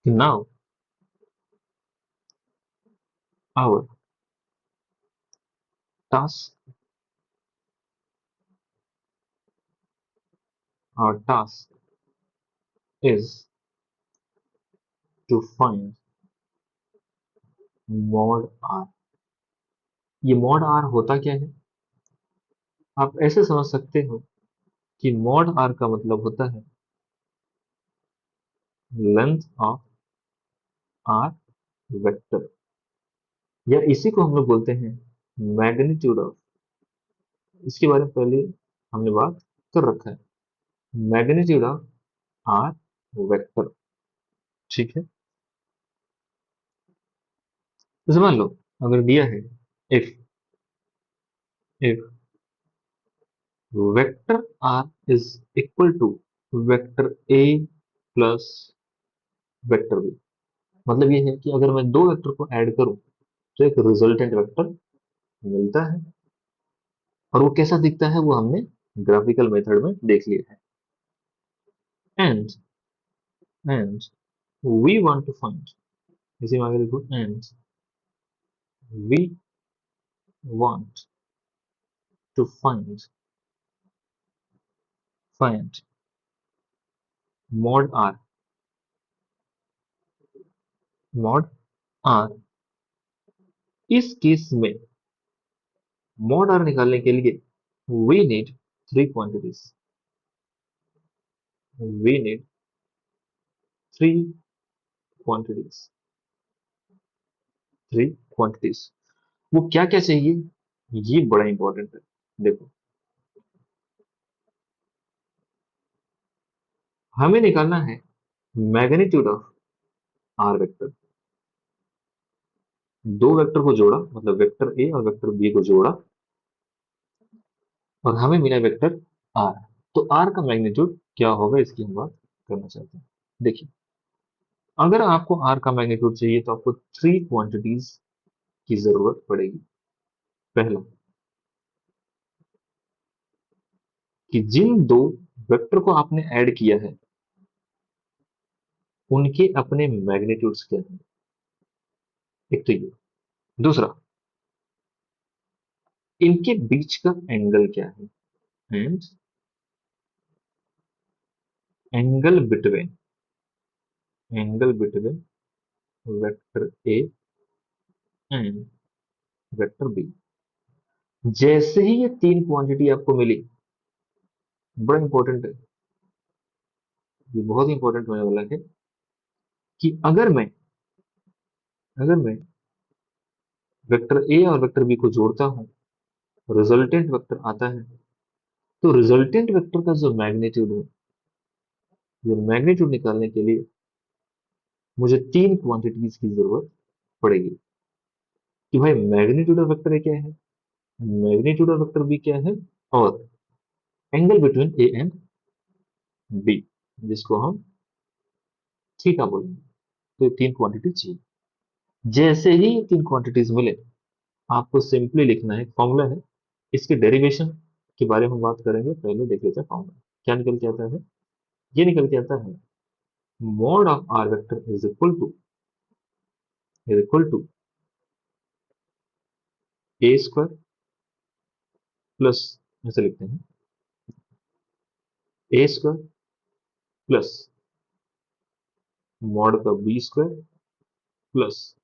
Now our task our task is to find mod r। ये mod r होता क्या है? आप ऐसे समझ सकते हो कि mod r का मतलब होता है लेंथ ऑफ r वेक्टर, या इसी को हम लोग बोलते हैं मैग्नीट्यूड ऑफ। इसके बारे में पहले हमने बात कर रखा है, मैग्नीट्यूड ऑफ आर वेक्टर। ठीक है, तो समझ लो, अगर दिया है if if vector R is equal to vector A plus vector B, मतलब ये है कि अगर मैं दो वेक्टर को ऐड करूं तो एक रिजल्टेंट वेक्टर मिलता है, और वो कैसा दिखता है वो हमने ग्राफिकल मेथड में देख लिया है। And and we want to find, इसी में आगे देखो, and we want to find mod r। mod r, इस केस में mod r निकालने के लिए we need three quantities, we need three quantities, three quantities। वो क्या क्या चाहिए, ये बड़ा इंपॉर्टेंट है। देखो, हमें निकालना है मैग्नीट्यूड ऑफ आर वेक्टर। दो वेक्टर को जोड़ा, मतलब वेक्टर ए और वेक्टर बी को जोड़ा, और हमें मिला वेक्टर आर। तो आर का मैग्नीट्यूड क्या होगा, इसकी हम बात करना चाहते हैं। देखिए, अगर आपको आर का मैग्नीट्यूड चाहिए तो आपको थ्री क्वांटिटीज की जरूरत पड़ेगी। पहला, कि जिन दो वेक्टर को आपने ऐड किया है उनके अपने मैग्नीट्यूड्स क्या हैं, एक तो ये। दूसरा, इनके बीच का एंगल क्या है, and angle between angle between vector A and vector B. जैसे ही ये तीन क्वांटिटी आपको मिली, बड़ा इंपॉर्टेंट है, ये बहुत इंपॉर्टेंट होने वाला है, कि अगर मैं वेक्टर ए और वेक्टर बी को जोड़ता हूं, रिजल्टेंट वेक्टर आता है, तो रिजल्टेंट वेक्टर का जो मैग्नीट्यूड है, ये मैग्नीट्यूड निकालने के लिए मुझे तीन क्वांटिटीज की जरूरत पड़ेगी। कि भाई मैग्नीट्यूड ऑफ वेक्टर ए क्या है, मैग्नीट्यूड ऑफ वेक्टर बी क्या है, और angle between A and B, जिसको हम थीटा बोलेंगे। तो ये तीन क्वांटिटी चाहिए। जैसे ही ये तीन क्वांटिटीज मिले, आपको सिंपली लिखना है, फॉर्मूला है, इसके डेरिवेशन के बारे में हम बात करेंगे, पहले देख लेते हैं फॉर्मूला क्या निकल के आता है। ये निकल के आता है, mod of R vector is equal to A square plus, ऐसे लिखते हैं, ए स्क्वायर प्लस मॉड का B square plus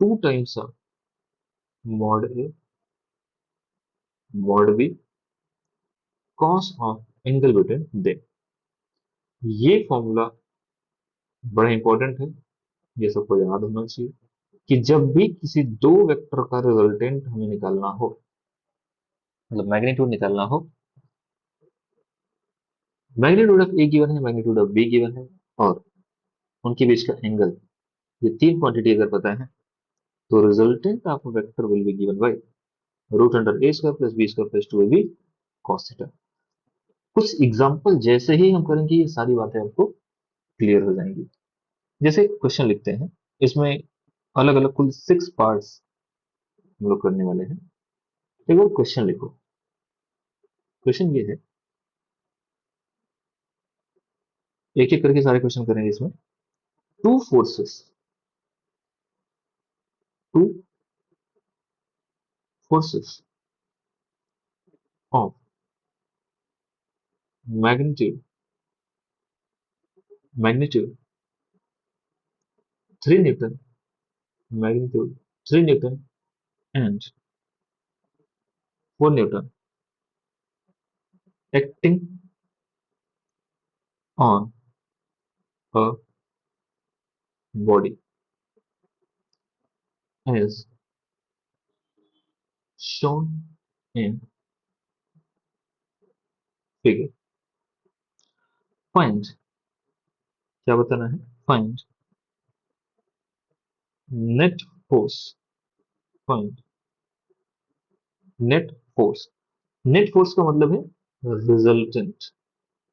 two times of mod A mod B cos of angle between they. ये फॉर्मूला बड़ा इंपॉर्टेंट है, ये सबको याद होना चाहिए, कि जब भी किसी दो वेक्टर का रिजल्टेंट हमें निकालना हो, मतलब मैग्नीट्यूड निकालना हो, मैग्नीट्यूड ऑफ ए गिवन है, मैग्नीट्यूड ऑफ बी गिवन है, और उनके बीच का एंगल, ये तीन क्वांटिटी अगर पता है, तो resultant of vector will be given by root under A square plus B square plus two A B cos theta. कुछ एग्जांपल जैसे ही हम करेंगे, ये सारी बातें आपको क्लियर हो जाएंगी। जैसे क्वेश्चन लिखते हैं, इसमें अलग अलग कुल सिक्स पार्ट्स हम लोग करने वाले हैं। एक बार क्वेश्चन लिखो। क्वेश्चन ये है, एक एक करके सारे क्वेश्चन करेंगे इसमें। Two forces, two forces of magnitude, magnitude 3 Newton, magnitude 3 Newton and 4 Newton acting on a body as shown in figure. Find, क्या बताना है? Find net force. Find net force. Net force का मतलब है रिजल्टेंट।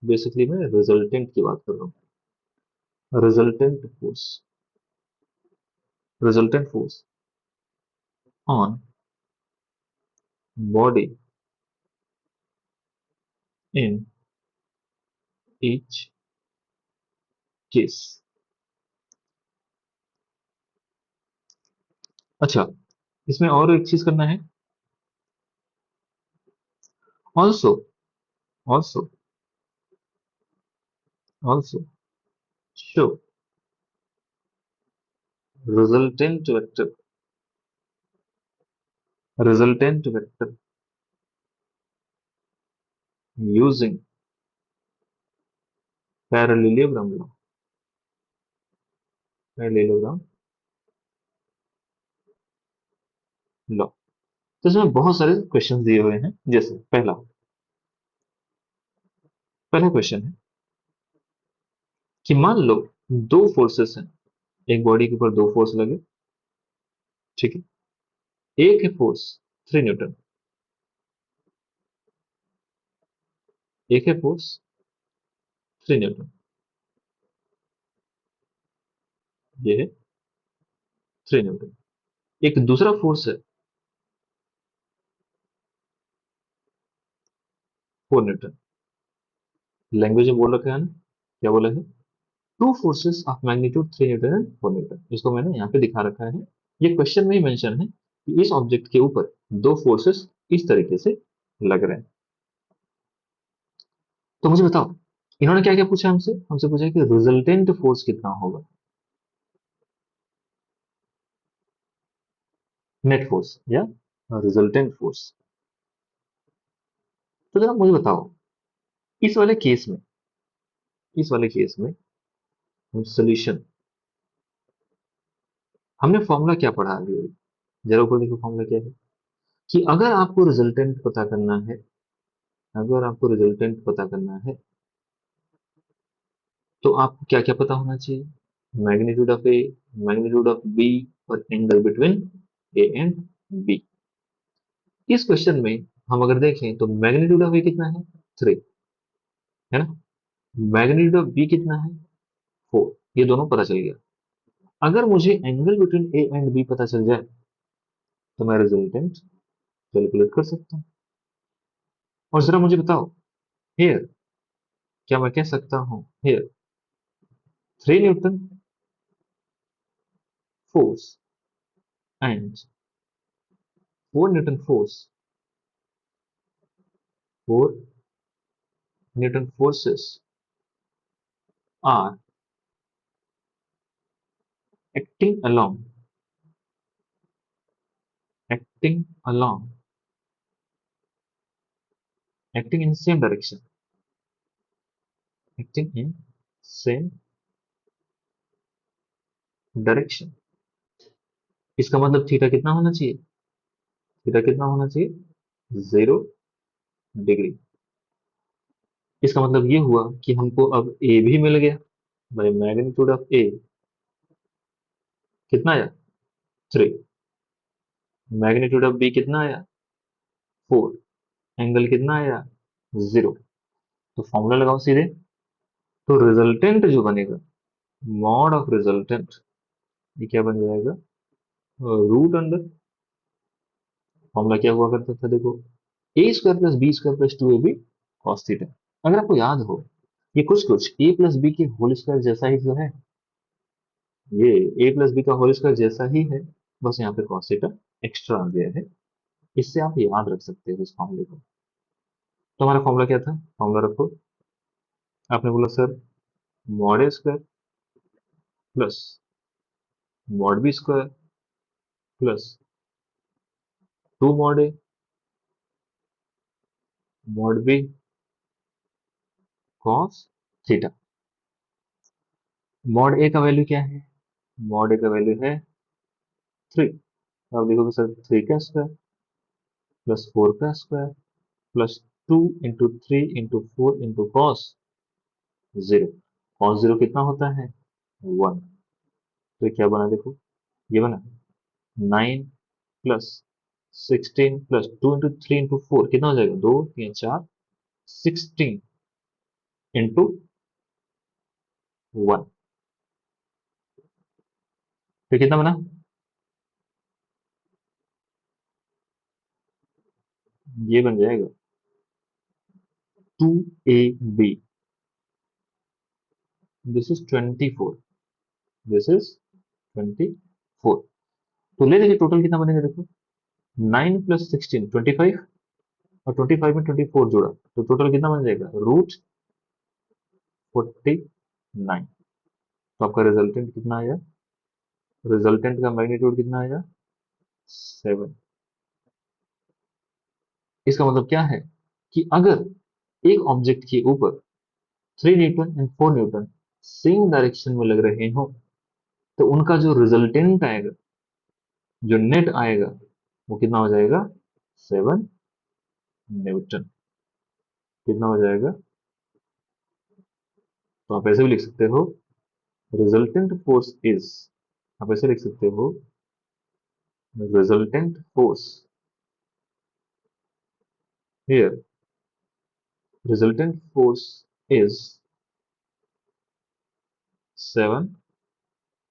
बेसिकली मैं resultant की बात कर रहा हूँ। Resultant force, resultant force on body in each case. अच्छा, इसमें और एक चीज करना है। Also, also, also show resultant vector, resultant vector using parallelogram law, parallelogram law। तो इसमें बहुत सारे क्वेश्चन दिए हुए हैं। जैसे पहला, पहला क्वेश्चन है कि मान लो दो फोर्सेस हैं, एक बॉडी के ऊपर दो फोर्स लगे, ठीक है। एक है फोर्स 3 न्यूटन, एक है फोर्स 3 न्यूटन, ये है 3 न्यूटन। एक दूसरा फोर्स है 4 न्यूटन। लैंग्वेज में बोल रखा है ना, क्या बोला है? Two forces of magnitude 3 Newton and 4 Newton. इसको मैंने यहाँ पे दिखा रखा है। ये क्वेश्चन में ही मेंशन है कि इस ऑब्जेक्ट के ऊपर दो फोर्सेस इस तरीके से लग रहे हैं। तो मुझे बताओ, इन्होंने क्या क्या पूछा हमसे? हमसे पूछा कि रिजल्टेंट फोर्स कितना होगा, नेट फोर्स या रिजल्टेंट फोर्स। तो जरा मुझे बताओ, इस वाले केस में, इस वाले केस में हम सोल्यूशन, हमने फॉर्मूला क्या पढ़ा अभी अभी? जरा ऊपर देखो, फॉर्मूला क्या है कि अगर आपको रिजल्टेंट पता करना है, अगर आपको रिजल्टेंट पता करना है तो आपको क्या क्या पता होना चाहिए? Magnitude of A, magnitude of B और angle between A and B. इस क्वेश्चन में हम अगर देखें तो मैग्नीट्यूड ऑफ ए कितना है? 3, है ना। मैग्नीट्यूड ऑफ बी कितना है? 4। ये दोनों पता चल गया। अगर मुझे angle between A and B पता चल जाए तो मैं रिजल्टेंट कैलकुलेट कर सकता हूँ। और जरा मुझे बताओ, हियर क्या मैं कह सकता हूँ, here 3 newton force and 4 newton force, 4 newton forces are acting along, acting along, acting in same direction, acting in same direction। इसका मतलब थीटा कितना होना चाहिए? थीटा कितना होना चाहिए? 0 डिग्री। इसका मतलब ये हुआ कि हमको अब ए भी मिल गया। भाई मैग्नीट्यूड ऑफ ए कितना आया? 3। मैग्नीट्यूड ऑफ बी कितना आया? 4। एंगल कितना आया? 0। तो फॉर्मूला लगाओ सीधे। तो रिजल्टेंट जो बनेगा, मॉड ऑफ रिजल्टेंट, ये क्या बन जाएगा? रूट अंडर, फॉर्मूला क्या हुआ करता था देखो, A square plus B square plus 2ab cos theta. अगर आपको याद हो, ये कुछ कुछ ए प्लस बी के होल स्क्वायर जैसा ही तो है। ये ए प्लस बी का होल स्क्वायर जैसा ही है, बस यहाँ पे cos थीटा एक्स्ट्रा आ गया है। इससे आप याद रख सकते हो इस फॉर्मूले को। तो हमारा फॉर्मूला क्या था? फॉर्मूला रखो। आपने बोला sir mod A square plus mod B square plus 2 mod A mod B cos theta. Mod A का वैल्यू क्या है? मॉड ए का वैल्यू है 3। अब लिखोगे सर 3 का स्क्वायर प्लस 4 का square plus 2 into 3 into 4 into cos 0। Cos 0 कितना होता है? 1। तो ये क्या बना देखो, ये बना 9 प्लस 16 प्लस 2 इंटू 3 इंटू 4 कितना हो जाएगा? 2 3 4 16 इंटू 1। फिर कितना बना? ये बन जाएगा 2ab। This is 24। This is 24। तो ले लीजिए टोटल कितना बनेगा देखो, 9 प्लस 16 25, और 25 में 24 जोड़ा तो टोटल कितना बन जाएगा? √49। तो आपका रिजल्टेंट कितना आया? रिजल्टेंट का मैग्नीट्यूड कितना आया? 7। इसका मतलब क्या है कि अगर एक ऑब्जेक्ट के ऊपर 3 Newton and 4 Newton same direction में लग रहे हो, तो उनका जो रिजल्टेंट आएगा, जो नेट आएगा, वो कितना हो जाएगा? 7 न्यूटन। कितना हो जाएगा? तो आप ऐसे भी लिख सकते हो, रिजल्टेंट फोर्स इज, आप ऐसे लिख सकते हो, resultant force here, resultant force is 7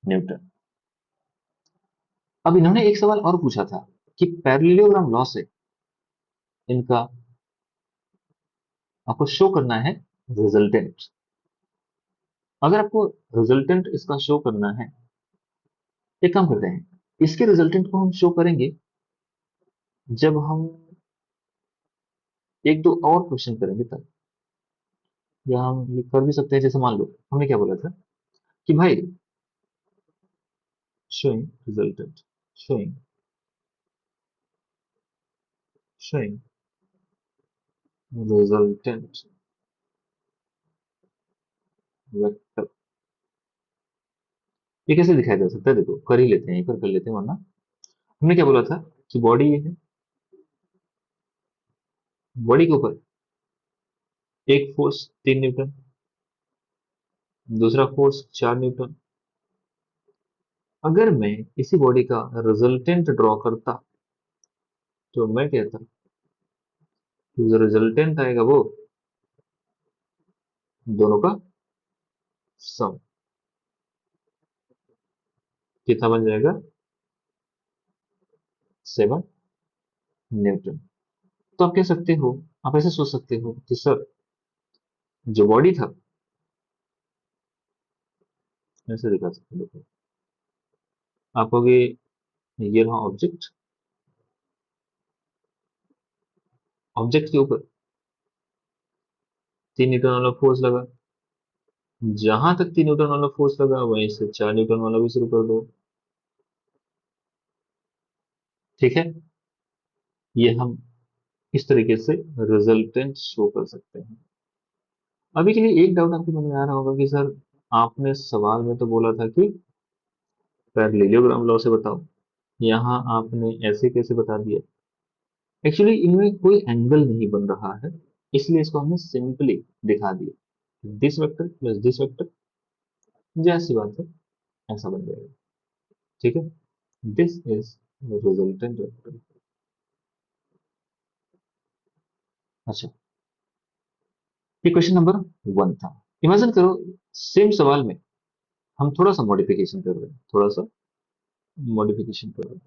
Newton. अब इन्होंने एक सवाल और पूछा था कि पैरेललोग्राम लॉ से इनका आपको शो करना है रिजल्टेंट। अगर आपको रिजल्टेंट इसका शो करना है, एक काम करते हैं, इसके रिजल्टेंट को हम शो करेंगे जब हम एक दो और क्वेश्चन करेंगे तब। या हम ये कर भी सकते हैं, जैसे मान लो हमने क्या बोला था कि भाई showing resultant, showing resultant vector. ये कैसे दिखाया जा सकता है? देखो कर ही लेते हैं, एक बार कर लेते हैं, वरना हमने क्या बोला था कि बॉडी ये है, बॉडी के ऊपर एक फोर्स 3 न्यूटन, दूसरा फोर्स 4 न्यूटन। अगर मैं इसी बॉडी का रिजल्टेंट ड्रॉ करता तो मैं कहता कि जो रिजल्टेंट आएगा वो दोनों का सम कितना बन जाएगा? 7 न्यूटन। तो आप कह सकते हो, आप ऐसे सोच सकते हो कि सर जो बॉडी था, ऐसे दिखा सकते हो, देखो आप कहोगे ये रहा ऑब्जेक्ट, ऑब्जेक्ट के ऊपर 3 न्यूटन वाला फोर्स लगा, जहां तक 3 न्यूटन वाला फोर्स लगा वहीं से 4 न्यूटन वाला भी शुरू कर दो। ठीक है, ये हम इस तरीके से रिजल्टेंट शो कर सकते हैं। अभी के लिए एक डाउट आपके मन में आ रहा होगा कि सर आपने सवाल में तो बोला था कि पैरेललोग्राम लॉ से बताओ, यहाँ आपने ऐसे कैसे बता दिया? एक्चुअली इनमें कोई एंगल नहीं बन रहा है, इसलिए इसको हमने सिंपली दिखा दिया, this vector plus this vector, जैसी बात है ऐसा बन जाएगा। ठीक है, दिस इज रिजल्टेंट वेक्टर। अच्छा, ये क्वेश्चन नंबर 1 था। इमेजिन करो सेम सवाल में हम थोड़ा सा मॉडिफिकेशन कर रहे हैं, थोड़ा सा मॉडिफिकेशन कर रहे हैं।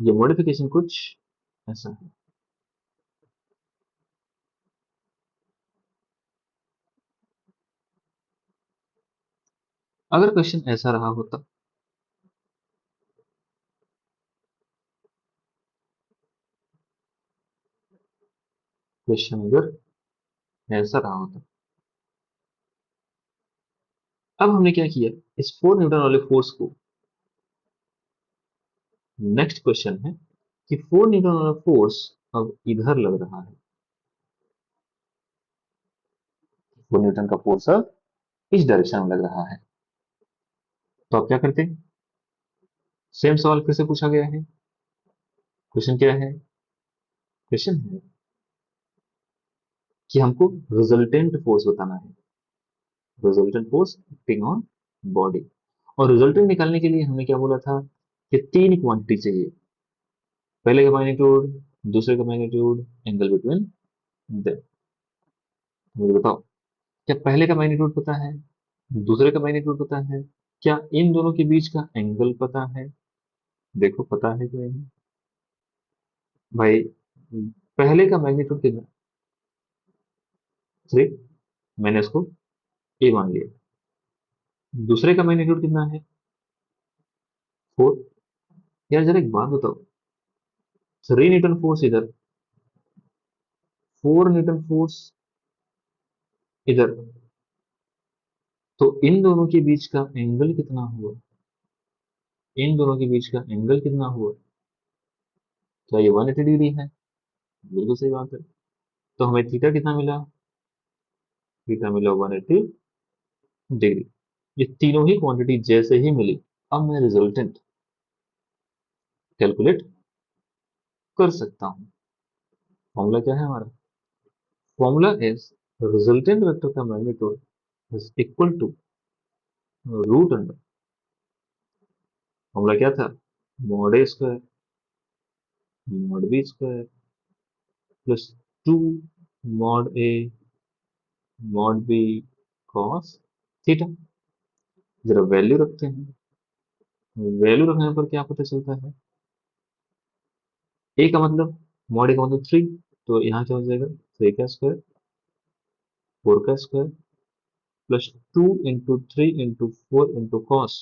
ये मॉडिफिकेशन कुछ ऐसा है। अगर क्वेश्चन ऐसा रहा होता, क्वेश्चन अगर ऐसा रहा होता। अब हमने क्या किया, इस 4 न्यूटन वाले फोर्स को, नेक्स्ट क्वेश्चन है कि 4 न्यूटन वाला फोर्स अब इधर लग रहा है, 4 न्यूटन का फोर्स अब इस डायरेक्शन में लग रहा है। तो आप क्या करते हैं, सेम सवाल फिर से पूछा गया है। क्वेश्चन क्या है, क्वेश्चन है कि हमको रिजल्टेंट फोर्स बताना है, resultant force acting on body. और रिजल्टेंट निकालने के लिए हमने क्या बोला था कि तीन क्वांटिटी चाहिए, पहले का मैग्नीट्यूड, दूसरे का मैग्नीट्यूड, एंगल बिटवीन देम। मुझे बताओ, क्या पहले का मैग्नीट्यूड पता है, दूसरे का मैग्नीट्यूड पता है, क्या इन दोनों के बीच का एंगल पता है? देखो पता है कि नहीं भाई। पहले का मैग्नीट्यूड कितना, 3, मैंने उसको ए मान लिया। दूसरे का मैग्नीट्यूड कितना है, 4। यार जरा एक बात बताओ, 3 न्यूटन फोर्स इधर, 4 न्यूटन फोर्स इधर, तो इन दोनों के बीच का एंगल कितना हुआ, इन दोनों के बीच का एंगल कितना हुआ? क्या ये 180 डिग्री है? बिल्कुल सही बात है। तो हमें थीटा कितना मिला, थीटा मिला 180 डिग्री। ये तीनों ही क्वांटिटी जैसे ही मिली, अब मैं रिजल्टेंट कैलकुलेट कर सकता हूँ। फॉर्मूला क्या है हमारा, फॉर्मूला इज रिजल्टेंट वेक्टर का magnitude is equal to root under, formula क्या था, mod A square mod B square plus 2 mod A mod B cos theta. जरा वैल्यू रखते हैं, वैल्यू रखने पर क्या पता चलता है, ए का मतलब, मॉड ए का मतलब 3, तो यहाँ क्या हो जाएगा, 3 का स्क्वायर 4 का square plus 2 into 3 into 4 into cos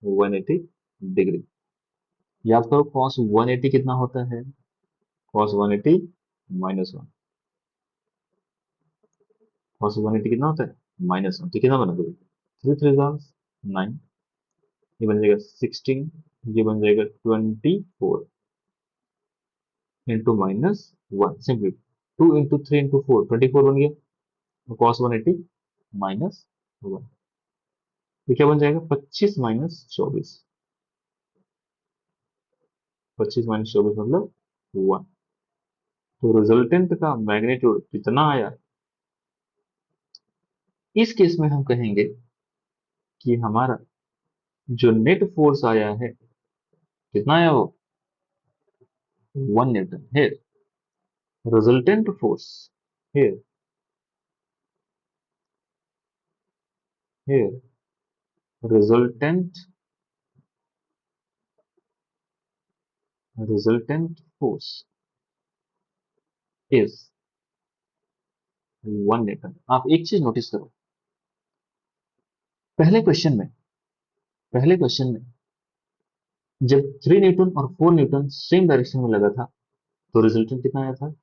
180 degree. याद करो कॉस 180 कितना होता है, कॉस 180 -1, कॉस 180 कितना होता है, -1, तो कितना बना दो, 3 3 9, ये बन जाएगा 16, ये बन जाएगा 24 इंटू -1, सिंपली 2 इंटू 3 इंटू 4, 24 बन गया, कॉस 180 -1, तो क्या बन जाएगा, 25 - 24, 25 - 24 मतलब 1। तो रिजल्टेंट का मैग्नीट्यूड कितना आया, इस केस में हम कहेंगे कि हमारा जो नेट फोर्स आया है, कितना आया वो, 1 न्यूटन है। Resultant force here here resultant force is 1 Newton. आप एक चीज नोटिस करो, पहले क्वेश्चन में, पहले क्वेश्चन में जब 3 न्यूटन और 4 न्यूटन सेम डायरेक्शन में लगा था, तो रिजल्टेंट कितना आया था,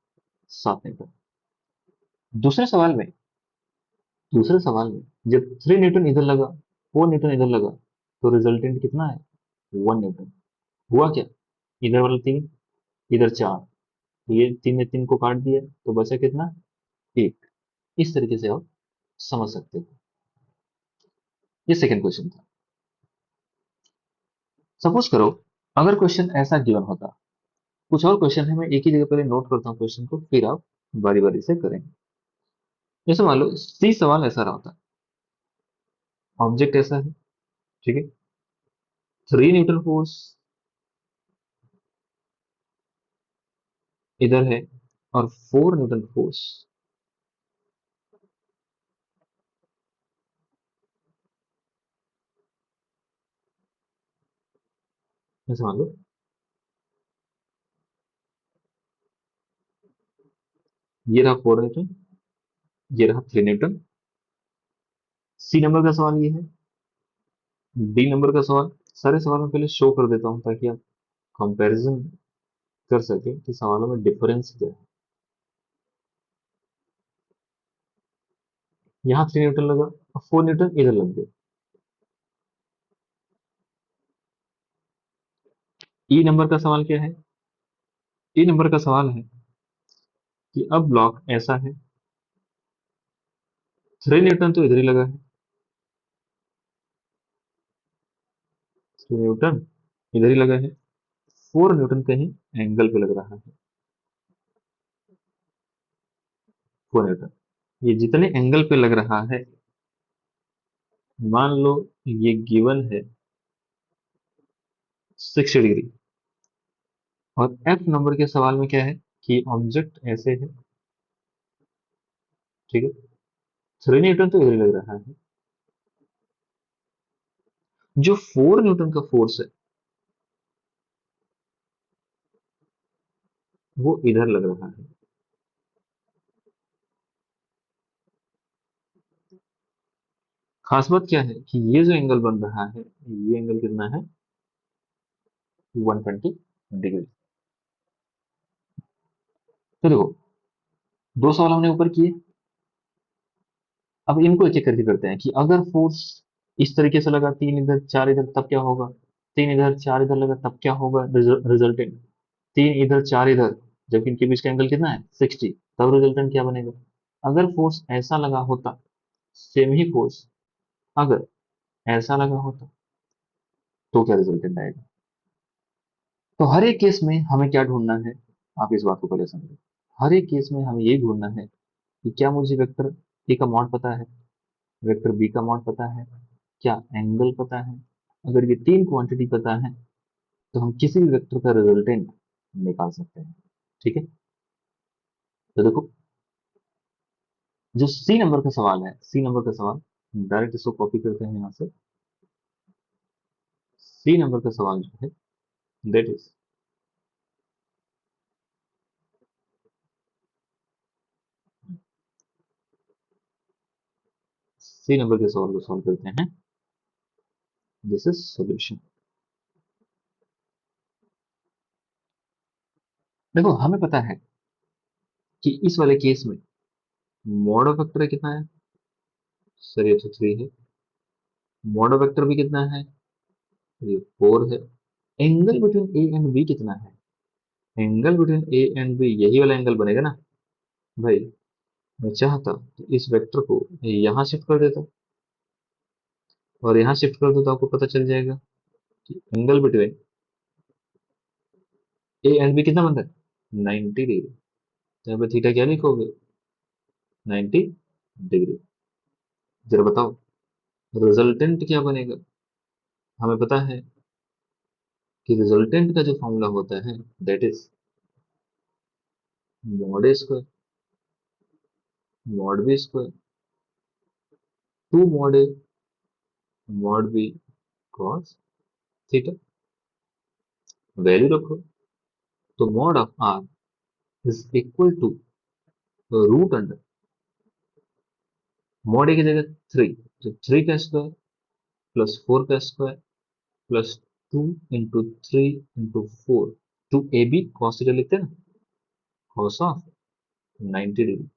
7 न्यूटन। दूसरे सवाल में, दूसरे सवाल में जब 3 न्यूटन इधर लगा, 4 न्यूटन इधर लगा, तो रिजल्टेंट कितना है, 1 न्यूटन। हुआ क्या, इधर वाला 3, इधर 4, ये 3 ने 3 को काट दिया, तो बचा कितना, 1। इस तरीके से आप समझ सकते हो। ये सेकंड क्वेश्चन था। सपोज करो, अगर क्वेश्चन ऐसा गिवन होता, कुछ और क्वेश्चन है, मैं एक ही जगह पहले नोट करता हूँ क्वेश्चन को, फिर आप बारी बारी से करेंगे। जैसे मान लो सी सवाल ऐसा रहा होता, ऑब्जेक्ट ऐसा है, ठीक है, 3 न्यूटन फोर्स इधर है और 4 न्यूटन फोर्स, ऐसा मान लो, ये रहा 4 न्यूटन, ये रहा 3 न्यूटन, सी नंबर का सवाल ये है। डी नंबर का सवाल, सारे सवाल में पहले शो कर देता हूं ताकि आप कंपैरिजन कर सके कि सवालों में डिफरेंस क्या है। यहाँ 3 न्यूटन लगा और 4 न्यूटन इधर लग गए। ई नंबर का सवाल क्या है? ई नंबर का सवाल है कि अब ब्लॉक ऐसा है, 3 न्यूटन तो इधर ही लगा है, 3 न्यूटन इधर ही लगा है, 4 न्यूटन कहीं एंगल पे लग रहा है, 4 न्यूटन ये जितने एंगल पे लग रहा है, मान लो ये गिवन है 60 डिग्री। और एफ नंबर के सवाल में क्या है कि ऑब्जेक्ट ऐसे है, ठीक है, 3 न्यूटन तो इधर ही लग रहा है, जो 4 न्यूटन का फोर्स है वो इधर लग रहा है। खास बात क्या है कि ये जो एंगल बन रहा है, ये एंगल कितना है? 120 डिग्री। तो देखो, दो सवाल हमने ऊपर किए, अब इनको एक एक करके करते हैं कि अगर फोर्स इस तरीके से लगा, 3 इधर 4 इधर, तब क्या होगा? 3 इधर 4 इधर लगा, तब क्या होगा रिजल्टेंट? 3 इधर 4 इधर, जबकि इनके बीच का एंगल कितना है? 60, तब रिजल्टेंट क्या बनेगा? अगर फोर्स ऐसा लगा होता, सेम ही फोर्स अगर ऐसा लगा होता, तो क्या रिजल्टेंट आएगा? तो हर एक केस में हमें क्या ढूंढना है? आप इस बात को पहले समझो। हर एक केस में हमें ये ढूंढना है कि क्या मुझे वेक्टर ए का मॉड पता है, वेक्टर बी का मॉड पता है, क्या एंगल पता है। अगर ये तीन क्वांटिटी पता है तो हम किसी भी वेक्टर का रिजल्टेंट निकाल सकते हैं। ठीक है, तो देखो, जो सी नंबर का सवाल है, सी नंबर का सवाल, डायरेक्ट इसको कॉपी करते हैं यहां से। सी नंबर का सवाल जो है, दैट इज, सी नंबर के सवाल को सॉल्व करते हैं। This is solution. देखो, हमें पता है कि इस वाले केस में मॉड ऑफ वेक्टर कितना है? सर ये तो 3 है। मॉड ऑफ वेक्टर भी कितना है? ये 4 है। Angle between A and B कितना है? Angle between A and B यही वाला एंगल बनेगा ना भाई। मैं चाहता तो इस वेक्टर को यहाँ शिफ्ट कर देता और यहाँ शिफ्ट कर दो तो आपको पता चल जाएगा कि angle between A and B कितना बनता है? 90 डिग्री। तो यहाँ पे थीटा क्या लिखोगे? 90 डिग्री। जरा बताओ, रिजल्टेंट क्या बनेगा? हमें पता है कि रिजल्टेंट का जो फॉर्मूला होता है, that is mod A square, mod B square, 2 mod A mod B cos theta. Value रखो, तो mod of R is equal to root under, mod A की जगह 3, तो 3 का स्क्वायर प्लस 4 का square plus 2 into 3 into 4, 2ab cos theta लिखते हैं ना, कॉस ऑफ 90 डिग्री।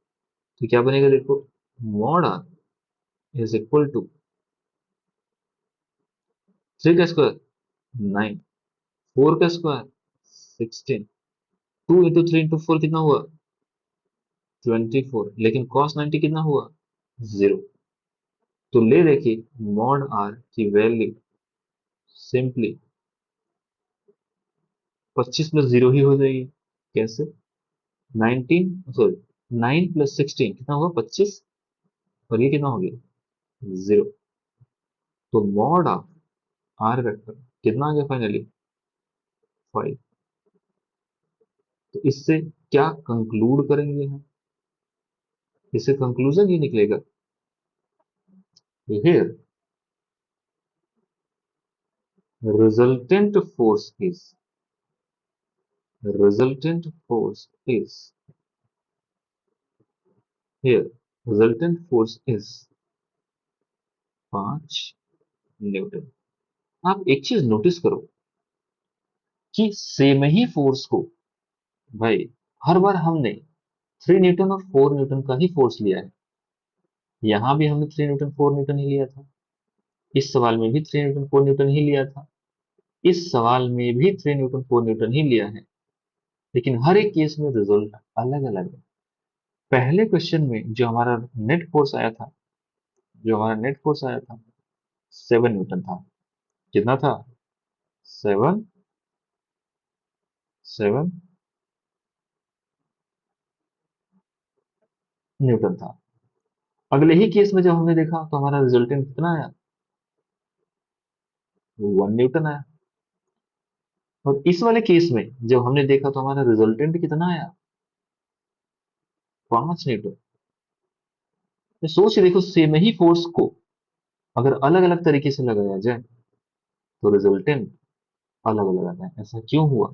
तो क्या बनेगा देखो, mod R is equal to 3 का स्क्वायर 9, 4 का स्क्वायर 16, 2 इंटू 3 इंटू 4 कितना हुआ? 24, लेकिन कॉस 90 कितना हुआ? 0। तो ले देखिए, मॉड आर की वैल्यू सिंपली 25 प्लस 0 ही हो जाएगी। कैसे? 19, सॉरी, 9 प्लस 16 कितना हुआ? 25, और ये कितना हो गया? 0। तो मॉड ऑफ आर वेक्टर कितना आ गया फाइनली? 5। तो इससे क्या कंक्लूड करेंगे हम? इससे कंक्लूजन ये निकलेगा, here resultant force is, resultant force is, here resultant force is 5 Newton. आप एक चीज नोटिस करो कि सेम ही फोर्स को, भाई, हर बार हमने 3 न्यूटन और 4 न्यूटन का ही फोर्स लिया है। यहां भी हमने 3 न्यूटन 4 न्यूटन ही लिया था, इस सवाल में भी 3 न्यूटन 4 न्यूटन ही लिया था, इस सवाल में भी 3 न्यूटन 4 न्यूटन ही लिया है। लेकिन हर एक केस में रिजल्ट अलग अलग है। पहले क्वेश्चन में जो हमारा नेट फोर्स आया था, 7 न्यूटन था। कितना था? 7 न्यूटन था। अगले ही केस में जब हमने देखा तो हमारा रिजल्टेंट कितना आया? 1 न्यूटन आया। और इस वाले केस में जब हमने देखा तो हमारा रिजल्टेंट कितना आया? 5 न्यूटन। तो सोच के देखो, सेम ही फोर्स को अगर अलग अलग तरीके से लगाया जाए तो रिजल्टेंट अलग अलग आता है। ऐसा क्यों हुआ?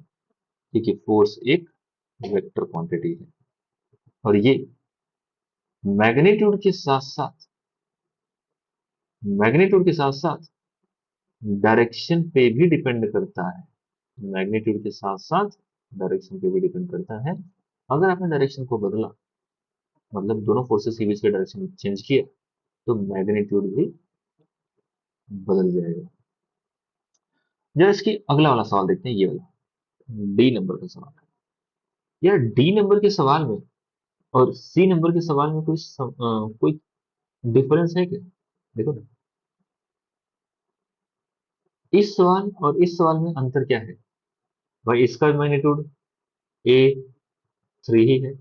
क्योंकि फोर्स एक वेक्टर क्वांटिटी है, और ये मैग्नीट्यूड के साथ साथ मैग्नीट्यूड के साथ साथ डायरेक्शन पे भी डिपेंड करता है। मैग्नीट्यूड के साथ साथ डायरेक्शन पे भी डिपेंड करता है। अगर आपने डायरेक्शन को बदला, मतलब दोनों फोर्सेस के बीच का डायरेक्शन चेंज किया, तो मैग्नीट्यूड भी बदल जाएगा। जरा इसकी अगला वाला सवाल देखते हैं, ये वाला डी नंबर का सवाल। यार, डी नंबर के सवाल में और सी नंबर के सवाल में कोई डिफरेंस है क्या? देखो ना, इस सवाल और इस सवाल में अंतर क्या है? भाई, इसका मैग्नीट्यूड ए 3 ही है,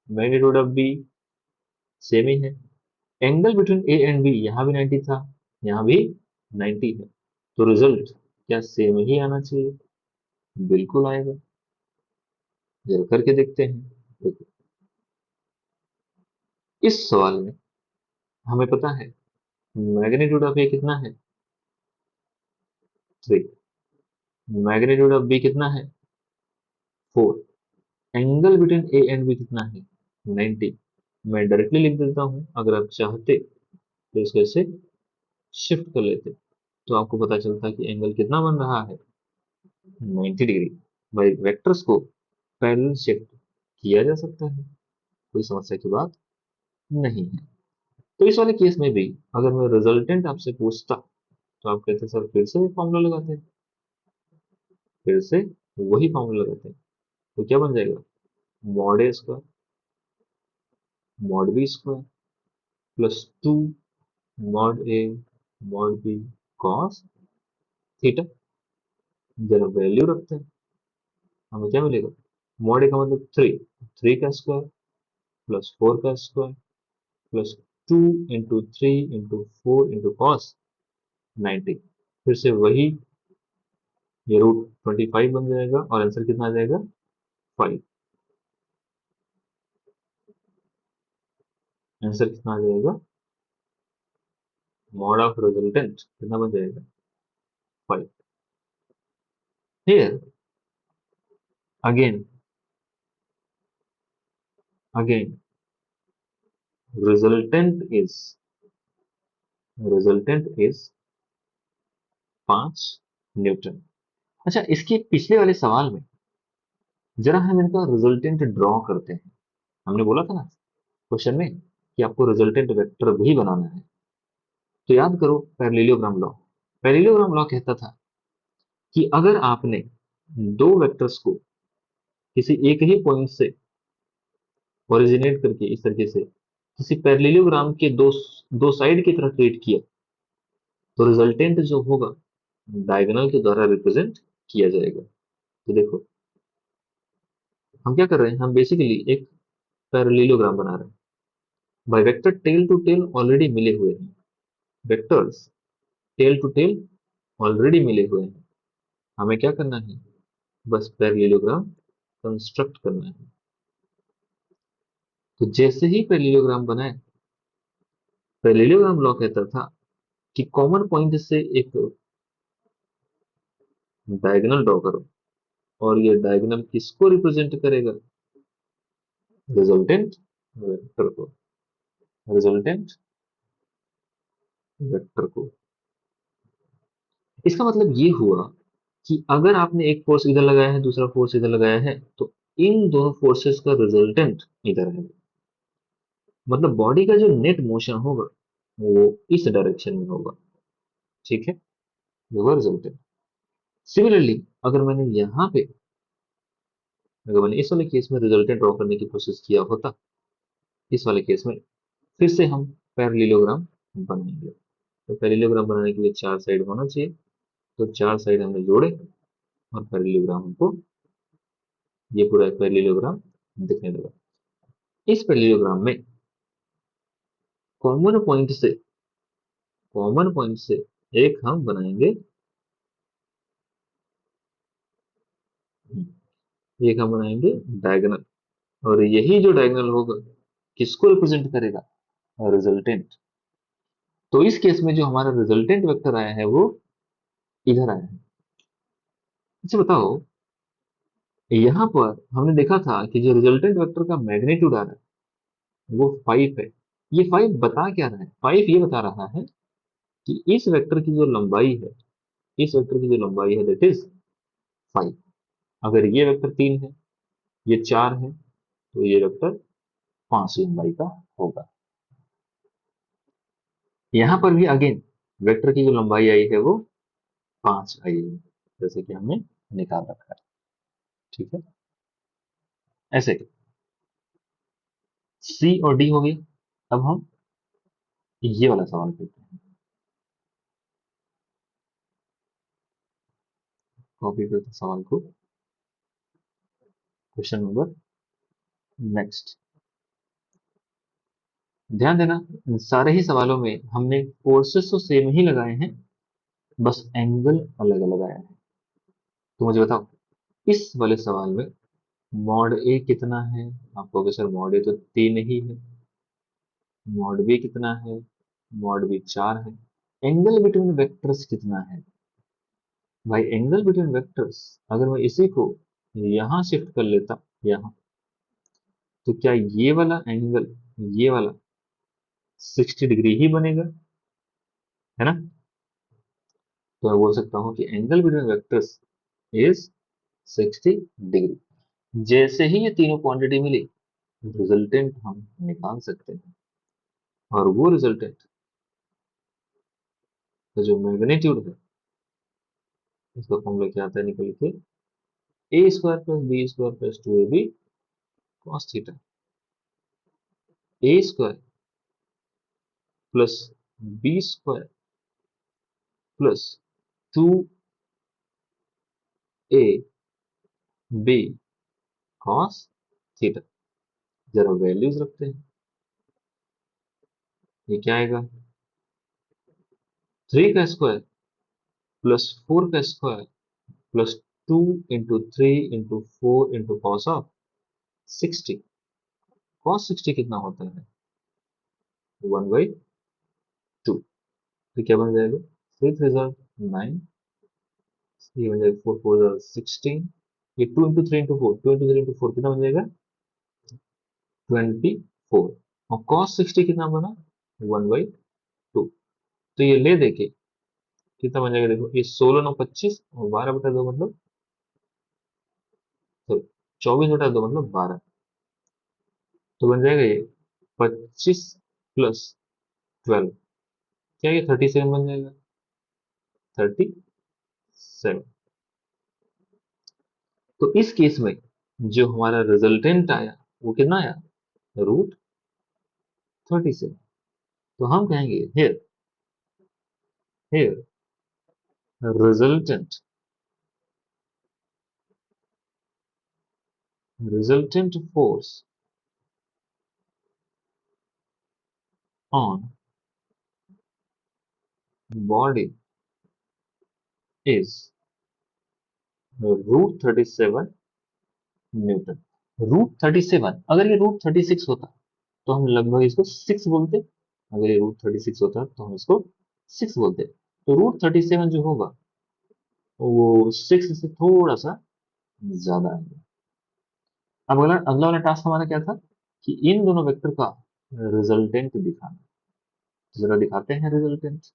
मैग्नीट्यूड ऑफ बी सेम ही है, angle between A and B यहाँ भी 90 था, यहाँ भी 90 है। तो रिजल्ट क्या सेम ही आना चाहिए? बिल्कुल आएगा। जरा करके देखते हैं। देखो, इस सवाल में हमें पता है मैग्नीट्यूड ऑफ ए कितना है? 3। मैग्नीट्यूड ऑफ बी कितना है? 4। Angle between A and B कितना है? 90। मैं डायरेक्टली लिख देता हूं, अगर आप चाहते तो इसको ऐसे शिफ्ट कर लेते तो आपको पता चलता कि एंगल कितना बन रहा है? 90 डिग्री। भाई, वेक्टर्स को पैरेलल शिफ्ट किया जा सकता है, कोई समस्या की बात नहीं है। तो इस वाले केस में भी अगर मैं रिजल्टेंट आपसे पूछता तो आप कहते सर फिर से फॉर्मूला लगाते हैं, फिर से वही फॉर्मूला लगाते हैं। तो क्या बन जाएगा? Mod A square mod B square plus 2 mod A mod B cos theta. जरा वैल्यू रखते हैं, हमें क्या मिलेगा? मॉड ए का मतलब 3, 3 का स्क्वायर प्लस 4 का square plus 2 into 3 into 4 into cos 90। फिर से वही, ये √25 बन जाएगा और आंसर कितना आ जाएगा? 5। आंसर कितना आ जाएगा? मॉड ऑफ रिजल्टेंट कितना बन जाएगा? 5। Here again again resultant is resultant is 5 Newton. अच्छा, इसके पिछले वाले सवाल में जरा हम इनका रिजल्टेंट ड्रॉ करते हैं। हमने बोला था ना क्वेश्चन में कि आपको रिजल्टेंट वेक्टर भी बनाना है। तो याद करो पैरेललोग्राम लॉ। पैरेललोग्राम लॉ कहता था कि अगर आपने दो वेक्टर्स को किसी एक ही पॉइंट से ओरिजिनेट करके इस तरीके से किसी पैरेललोग्राम के दो साइड की तरफ ट्रीट किया, तो रिजल्टेंट जो होगा डायगोनल के द्वारा रिप्रेजेंट किया जाएगा। तो देखो, हम क्या कर रहे हैं, हम बेसिकली एक पैरेललोग्राम बना रहे हैं। भाई, vector tail to tail already मिले हुए हैं, vectors tail to tail already मिले हुए हैं। हमें क्या करना है? बस पैरेललोग्राम कंस्ट्रक्ट करना है। तो जैसे ही पैरेललोग्राम बनाए, पैरेललोग्राम लॉ कहता था कि कॉमन पॉइंट से एक डायगोनल ड्रॉ करो, और ये डायगोनल किसको रिप्रेजेंट करेगा? रिजल्टेंट वेक्टर को। रिजल्टेंट वेक्टर को। इसका मतलब ये हुआ कि अगर आपने एक फोर्स इधर लगाया है, दूसरा फोर्स इधर लगाया है, तो इन दोनों फोर्सेस का रिजल्टेंट इधर है। मतलब बॉडी का जो नेट मोशन होगा वो इस डायरेक्शन में होगा। ठीक है, ये हुआ रिजल्टेंट। सिमिलरली अगर मैंने यहाँ पे, अगर मैंने इस वाले केस में रिजल्टेंट ड्रॉ करने की कोशिश किया होता, इस वाले केस में फिर से हम पैरेललोग्राम बनाएंगे। तो पैरेललोग्राम बनाने के लिए चार साइड होना चाहिए। तो चार साइड हमने जोड़े और पैरेललोग्राम हमको, ये पूरा एक पैरेललोग्राम दिखने लगा। इस पैरेललोग्राम में कॉमन पॉइंट से, कॉमन पॉइंट से एक हम बनाएंगे, एक हम बनाएंगे डायगोनल। और यही जो डायगोनल होगा किसको रिप्रेजेंट करेगा? रिजल्टेंट। तो इस केस में जो हमारा रिजल्टेंट वेक्टर आया है वो इधर आया है। अच्छा बताओ, यहां पर हमने देखा था कि जो रिजल्टेंट वेक्टर का मैग्नीट्यूड आ रहा है वो 5 है। ये 5 बता क्या रहा है? 5 ये बता रहा है कि इस वेक्टर की जो लंबाई है, इस वेक्टर की जो लंबाई है दैट इज 5। अगर ये वेक्टर 3 है, ये 4 है, तो ये वेक्टर 5 लंबाई का होगा। यहां पर भी अगेन वेक्टर की जो लंबाई आई है वो 5 आई है, जैसे कि हमने निकाल रखा है। ठीक है, ऐसे सी और डी हो गई। अब हम ये वाला सवाल करते हैं। कॉपी करते हैं सवाल को, क्वेश्चन नंबर नेक्स्ट। ध्यान देना, सारे ही सवालों में हमने फोर्सेस तो सेम ही लगाए हैं, बस एंगल अलग अलग आया है। तो मुझे बताओ, इस वाले सवाल में मॉड ए कितना है? आप कहोगे सर मॉड ए तो 3 ही है। मॉड बी कितना है? मॉड बी 4 है। एंगल बिटवीन वेक्टर्स कितना है? भाई एंगल बिटवीन वेक्टर्स, अगर मैं इसी को यहां शिफ्ट कर लेता, यहां, तो क्या ये वाला एंगल, ये वाला 60 डिग्री ही बनेगा, है ना? तो मैं बोल सकता हूँ कि angle between vectors is 60 degree. जैसे ही ये तीनों क्वांटिटी मिली, रिजल्टेंट हम निकाल सकते हैं। और वो रिजल्टेंट का जो मैग्नीट्यूड है, इसका फॉर्मूला क्या आता है निकल के? A square plus B square plus 2ab cos theta. A square plus B square plus 2ab cos theta. जरा वैल्यूज रखते हैं। ये क्या आएगा? 3 का स्क्वायर प्लस 4 का square plus 2 into 3 into 4 into cos of 60। Cos 60 कितना होता है? 1/2। तो क्या बन जाएगा? 3 3 9, ये बन जाएगा 4 4 16। ये 2 इंटू 3 इंटू 4, 2 इंटू 3 इंटू 4 कितना बन जाएगा? 24। और कॉस 60 कितना बना? 1/2। तो ये ले देके कितना बन जाएगा? देखो, ये 16 9 25 और 12/2 मतलब, तो 24/2 मतलब 12। तो बन जाएगा ये 25 प्लस 12, क्या ये 37 बन जाएगा? 37। तो इस केस में जो हमारा रिजल्टेंट आया वो कितना आया? √37। तो हम कहेंगे here, here resultant, resultant force on body is √37 Newton. √37, अगर ये √36 होता तो हम लगभग इसको 6 बोलते। अगर ये √36 होता तो हम इसको 6 बोलते। तो √37 जो होगा वो 6 से थोड़ा सा ज्यादा है। अब अगला अगला वाला टास्क हमारा क्या था? कि इन दोनों वेक्टर का रिजल्टेंट दिखाना। जरा दिखाते हैं रिजल्टेंट।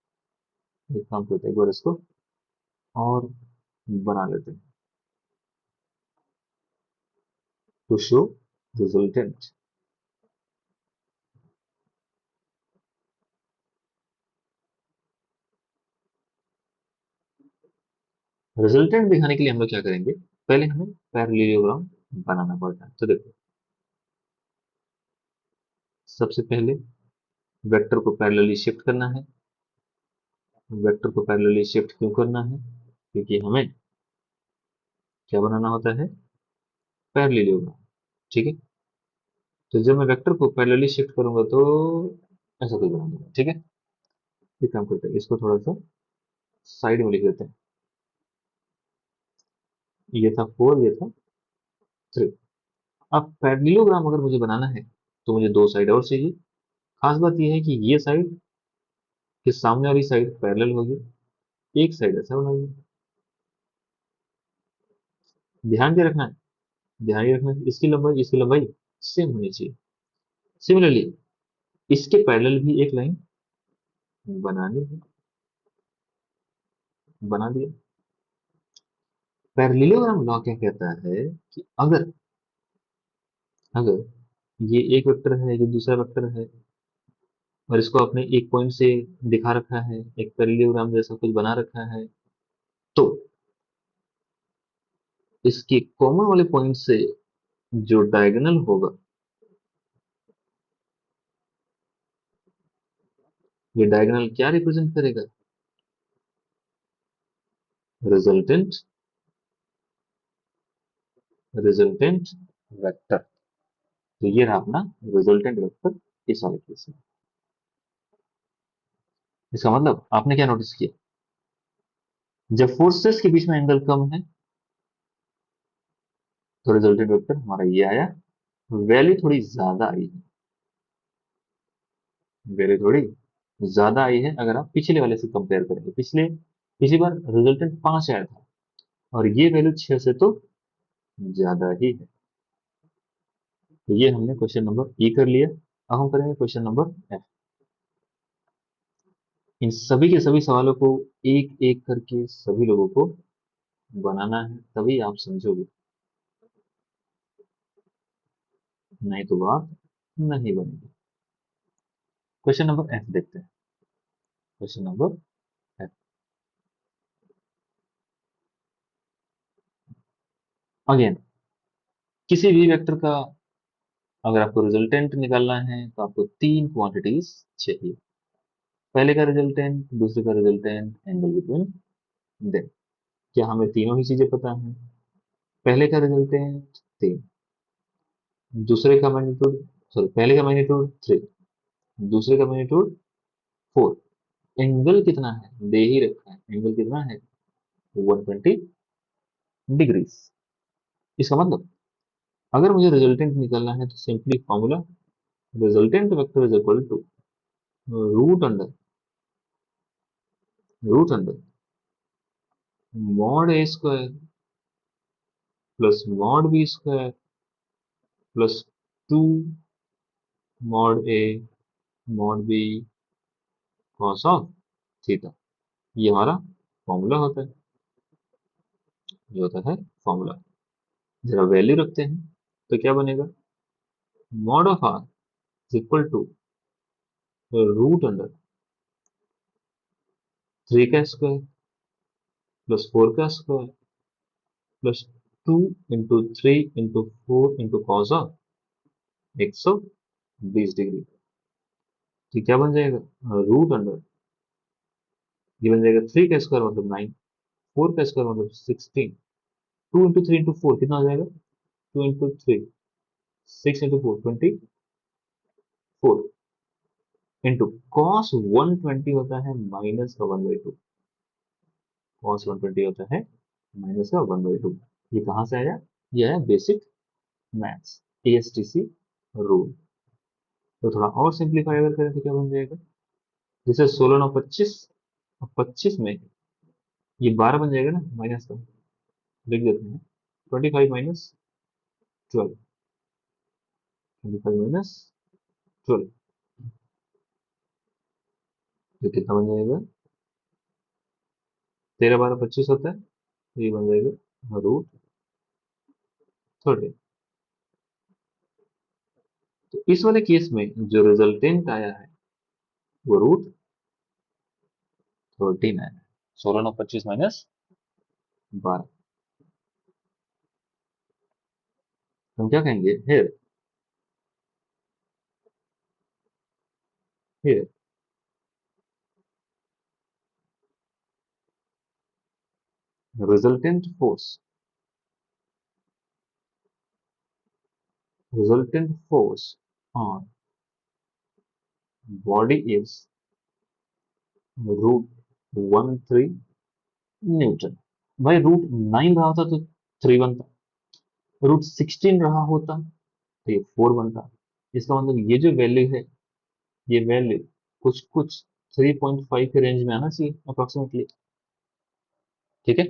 एक काम करते हैं, एक बार इसको और बना लेते हैं, टू शो रिजल्टेंट। रिजल्टेंट दिखाने के लिए हम लोग क्या करेंगे, पहले हमें पैरेललोग्राम बनाना पड़ता है। तो देखो, सबसे पहले वेक्टर को पैरेलली शिफ्ट करना है। वेक्टर को पैरेलली शिफ्ट क्यों करना है, क्योंकि हमें क्या बनाना होता है, पैरेललोग्राम। ठीक है, तो जब मैं वेक्टर को पैरेलली शिफ्ट करूंगा तो ऐसा कुछ बना दूंगा। ठीक है, एक काम करते हैं, इसको थोड़ा सा साइड में लिख देते हैं। ये था 4, ये था 3। अब पैरेललोग्राम अगर मुझे बनाना है तो मुझे दो साइड और चाहिए। खास बात यह है कि ये साइड के सामने वाली साइड पैरेलल होगी, एक साइड ऐसा बनाइए। ध्यान क्या रखना है, ध्यान ये रखना है, इसकी लंबाई सेम होनी चाहिए। सिमिलरली इसके पैरेलल भी एक लाइन बनानी है, बना दिया। पैरेललोग्राम लॉ क्या कहता है कि अगर अगर ये एक वेक्टर है, ये दूसरा वेक्टर है, और इसको आपने एक पॉइंट से दिखा रखा है, एक पैरेललोग्राम जैसा कुछ बना रखा है, तो इसके कॉमन वाले पॉइंट से जो डायगोनल होगा, ये डायगोनल क्या रिप्रेजेंट करेगा, रिजल्टेंट रिजल्टेंट वेक्टर। तो ये रहा अपना रिजल्टेंट वेक्टर इस वाले केस में। इसका मतलब आपने क्या नोटिस किया, जब फोर्सेस के बीच में एंगल कम है तो रिजल्टेंट वेक्टर हमारा ये आया। वैल्यू थोड़ी ज्यादा आई है, वैल्यू थोड़ी ज्यादा आई है अगर आप पिछले वाले से कंपेयर करेंगे। पिछली बार रिजल्टेंट 5 आया था और ये वैल्यू 6 से तो ज्यादा ही है। तो ये हमने क्वेश्चन नंबर ई कर लिया। अब हम करेंगे क्वेश्चन नंबर एफ। इन सभी के सभी सवालों को एक एक करके सभी लोगों को बनाना है, तभी आप समझोगे, नहीं तो बात नहीं बनेगी। क्वेश्चन नंबर एफ देखते हैं। क्वेश्चन नंबर एफ, अगेन किसी भी वेक्टर का अगर आपको रिजल्टेंट निकालना है तो आपको तीन क्वांटिटीज चाहिए। पहले का रिजल्टेंट, दूसरे का रिजल्टेंट, एंगल बिटवीन देम। क्या हमें तीनों ही चीजें पता है? पहले का रिजल्टेंट 3, दूसरे का मैग्नीट्यूड, सॉरी पहले का मैग्नीट्यूड 3, दूसरे का मैग्नीट्यूड 4। एंगल कितना है दे ही रखा है, एंगल कितना है 120 डिग्रीज। इसका मतलब अगर मुझे रिजल्टेंट निकालना है तो simply formula, resultant vector is equal to root under root under mod A square plus mod B square plus 2 mod A mod B cos of theta. ये हमारा फॉर्मूला होता है, ये होता है फॉर्मूला। जरा वैल्यू रखते हैं तो क्या बनेगा, mod of R is equal to root under 3 का स्क्वायर प्लस 4 का square plus 2 into 3 into 4 into cos of 120 degree. तो क्या बन जाएगा, रूट अंडर, ये बन जाएगा 3 का स्क्वायर मतलब 9, 4 का स्क्वायर मतलब 16, 2 इंटू 3 इंटू 4 कितना हो जाएगा, 2 इंटू 3, 6 इंटू 4 24 इंटू कॉस 120 होता है माइनस का 1/2। कॉस 120 होता है माइनस का 1/2। ये कहाँ से आया, ये है बेसिक मैथ्स, एएसटीसी रूल। तो थोड़ा और सिंप्लीफाई अगर करें तो क्या बन जाएगा, जैसे 16 नौ 25, और 25 में ये 12 बन जाएगा ना माइनस का, लिख देते हैं 25 माइनस 12, 25 माइनस 12, तो कितना बन जाएगा? 13 12 25 होता है, तो ये बन जाएगा √13। तो इस वाले केस में जो रिजल्टेंट आया है वो √13 आया है। 16 9 25 - 12। हम क्या कहेंगे? Here resultant force resultant force on body is √13 Newton. भाई √9 रहा होता तो 3 बनता, √16 रहा होता तो ये 4 बनता। इसका मतलब ये जो वैल्यू है, ये वैल्यू कुछ कुछ 3.5 के रेंज में आना चाहिए अप्रोक्सीमेटली। ठीक है।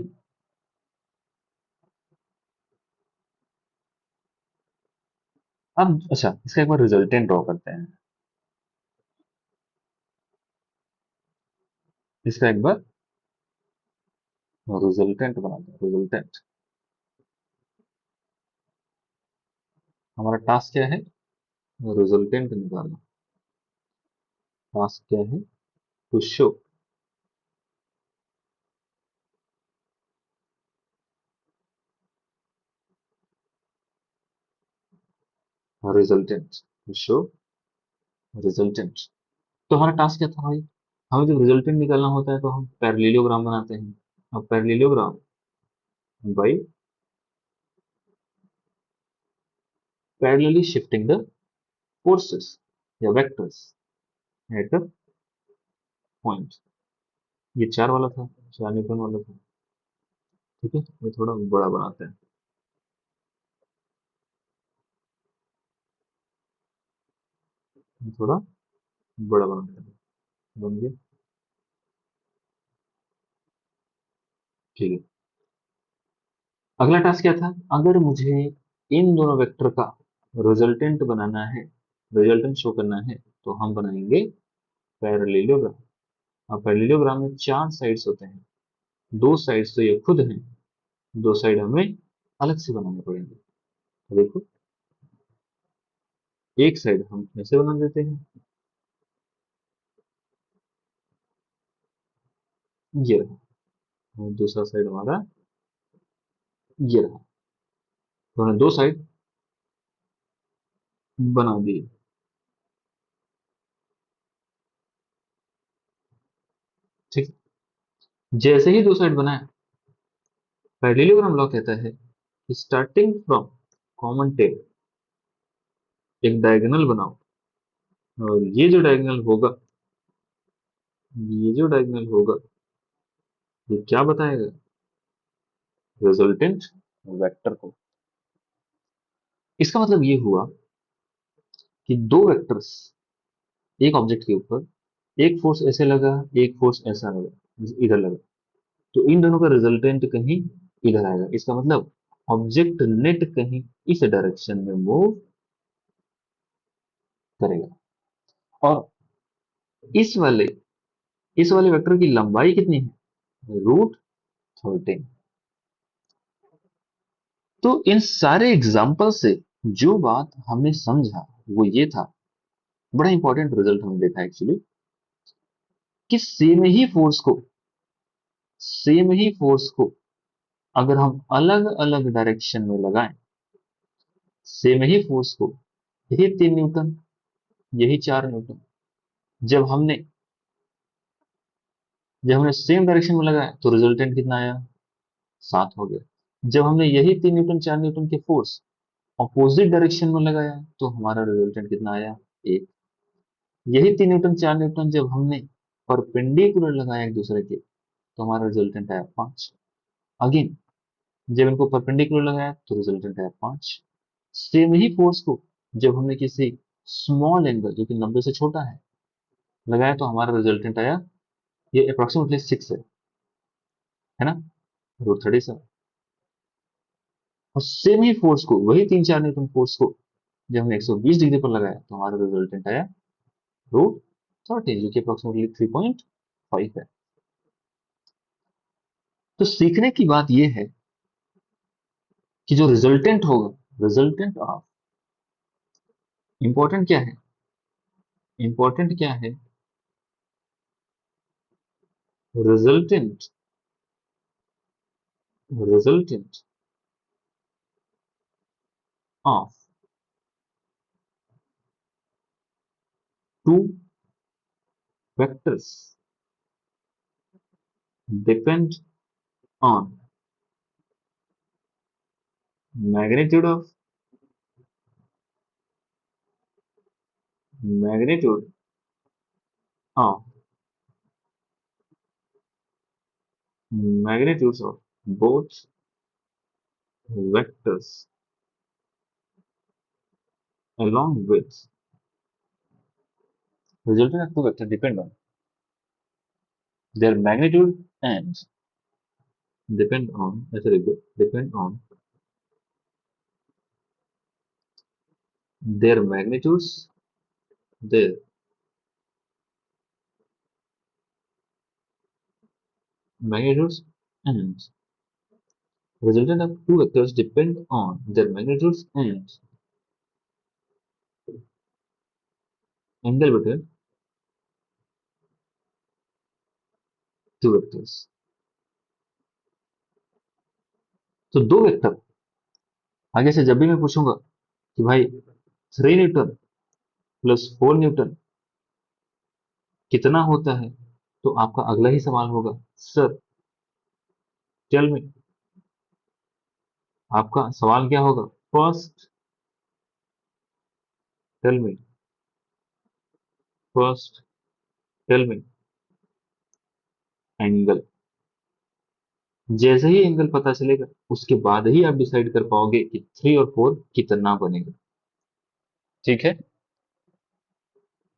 अब अच्छा, इसका एक बार रिजल्टेंट ड्रॉ करते हैं। इसका एक बार रिजल्टेंट बनाते हैं। रिजल्टेंट, हमारा टास्क क्या है? रिजल्टेंट निकालना। टास्क क्या है? To show resultant. To show resultant. तो हमारा टास्क क्या था भाई? हमें जब रिजल्टेंट निकालना होता है तो हम पैरेललोग्राम बनाते हैं। अब parallelogram by parallelly shifting the forces या वेक्टर्स एट अ पॉइंट। ये 4 वाला था, 4 न्यूटन वाला था। ठीक है, ये थोड़ा बड़ा बनाते हैं। ये थोड़ा बड़ा बनाते हैं। बन गया। ठीक है। अगला टास्क क्या था? अगर मुझे इन दोनों वेक्टर का रिजल्टेंट बनाना है, रिजल्टेंट शो करना है, तो हम बनाएंगे पैरेललोग्राम। अब पैरेललोग्राम में 4 साइड्स होते हैं। 2 साइड्स तो ये खुद हैं, 2 साइड हमें अलग से बनाने पड़ेंगे। तो देखो, एक साइड हम ऐसे बना देते हैं, ये रहा। और दूसरा साइड हमारा ये रहा। तो हमने 2 साइड बना दिए। ठीक है? जैसे ही 2 साइड बनाए, पैरेललोग्राम लॉ कहता है कि स्टार्टिंग फ्रॉम कॉमन टेल एक डायगोनल बनाओ, और ये जो डायगोनल होगा ये क्या बताएगा? रिजल्टेंट वेक्टर को। इसका मतलब ये हुआ कि दो वेक्टर्स एक ऑब्जेक्ट के ऊपर, एक फोर्स ऐसे लगा, एक फोर्स ऐसा लगा, इधर लगा, तो इन दोनों का रिजल्टेंट कहीं इधर आएगा। इसका मतलब ऑब्जेक्ट नेट कहीं इस डायरेक्शन में मूव करेगा। और इस वाले इस वाले वेक्टर की लंबाई कितनी है? √13। तो इन सारे एग्जाम्पल से जो बात हमने समझा वो ये था, बड़ा इंपॉर्टेंट रिजल्ट हमने देखा एक्चुअली, कि सेम ही फोर्स को अगर हम अलग अलग डायरेक्शन में लगाएं, सेम ही फोर्स को, यही 3 न्यूटन, यही 4 न्यूटन, जब हमने जब हमने सेम डायरेक्शन में लगाया तो रिजल्टेंट कितना आया? 7 हो गया। जब हमने यही 3 न्यूटन 4 न्यूटन के फोर्स अपोजिट डायरेक्शन में लगाया तो हमारा रिजल्टेंट कितना आया? 1। यही 3 न्यूटन 4 न्यूटन जब हमने परपेंडिकुलर लगाया एक दूसरे के तो हमारा रिजल्टेंट आया 5। अगेन, जब इनको परपेंडिकुलर लगाया तो रिजल्टेंट आया 5। सेम ही फोर्स को जब हमने किसी स्मॉल एंगल जो कि 90 से छोटा है लगाया तो हमारा रिजल्टेंट आया, ये अप्रोक्सीमेटली 6 है ना, √37। और सेम ही फोर्स को, वही 3 4 न्यूटन फोर्स को जब हमने 120 डिग्री पर लगाया तो हमारा रिजल्टेंट आया 13 जो कि अप्रोक्सीमेटली 3.5 है। तो सीखने की बात यह है कि जो रिजल्टेंट होगा, रिजल्टेंट ऑफ, इंपॉर्टेंट क्या है, इंपॉर्टेंट क्या है, resultant, resultant of two vectors depend on magnitude of, magnitude of, magnitudes of both vectors along with resultant of two vectors depend on their magnitude and depend on, ऐसे लिख दो, depend on their magnitudes, their magnitudes and resultant of two vectors depend on their magnitudes and angle between two vectors। तो दो vector, आगे से जब भी मैं पूछूंगा कि भाई 3 न्यूटन प्लस 4 न्यूटन कितना होता है, तो आपका अगला ही सवाल होगा, सर टेल मी, आपका सवाल क्या होगा, first tell me, first tell me angle. जैसे ही एंगल पता चलेगा उसके बाद ही आप डिसाइड कर पाओगे कि 3 और 4 कितना बनेगा। ठीक है,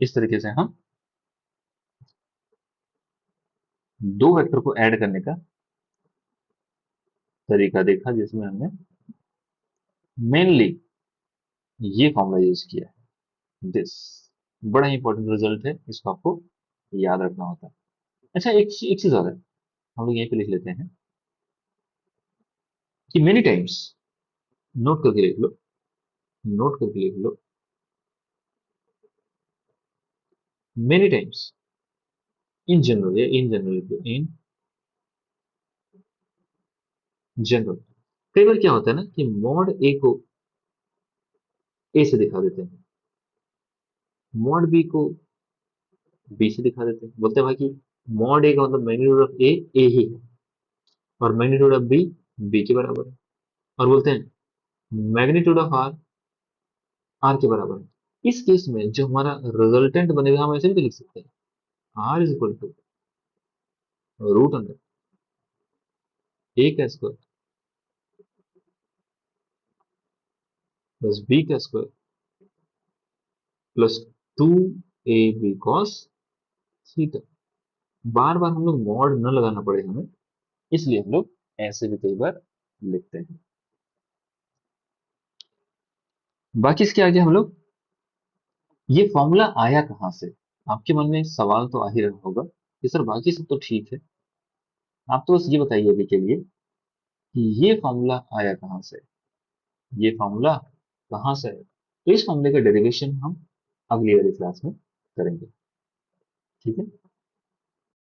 इस तरीके से हम दो वेक्टर को ऐड करने का तरीका देखा, जिसमें हमने मेनली ये फॉर्मूला यूज किया है, दिस। बड़ा ही इंपॉर्टेंट रिजल्ट है, इसको आपको याद रखना होता है। अच्छा, एक चीज और है, हम लोग यहीं पे लिख लेते हैं कि मेनी टाइम्स, नोट करके लिख लो, नोट करके लिख लो, मेनी टाइम्स, इन जनरल, या इन जनरल, इन जनरल, कई बार क्या होता है ना कि मॉड ए को ए से दिखा देते हैं, मॉड बी को बी से दिखा देते हैं, बोलते हैं भाई कि मॉड ए का मतलब मैग्नीट्यूड ऑफ ए ही है, और मैग्नीट्यूड ऑफ बी बी के बराबर है, और बोलते हैं मैग्नीट्यूड ऑफ आर आर के बराबर है। इस केस में जो हमारा रिजल्टेंट बनेगा, हम ऐसे भी तो लिख सकते हैं, R is equal to root under A का स्क्वायर प्लस बी का square plus 2ab cos theta. बार बार हम लोग मॉड न लगाना पड़े हमें, इसलिए हम लोग ऐसे भी कई बार लिखते हैं। बाकी इसके आगे हम लोग, ये फॉर्मूला आया कहां से, आपके मन में सवाल तो आ ही रहा होगा कि सर बाकी सब तो ठीक है, आप तो बस ये बताइए अभी के लिए कि ये फॉर्मूला आया कहां से, ये फॉर्मूला कहां से है। तो इस फॉर्मूले का डेरिवेशन हम अगली वाली क्लास में करेंगे। ठीक है।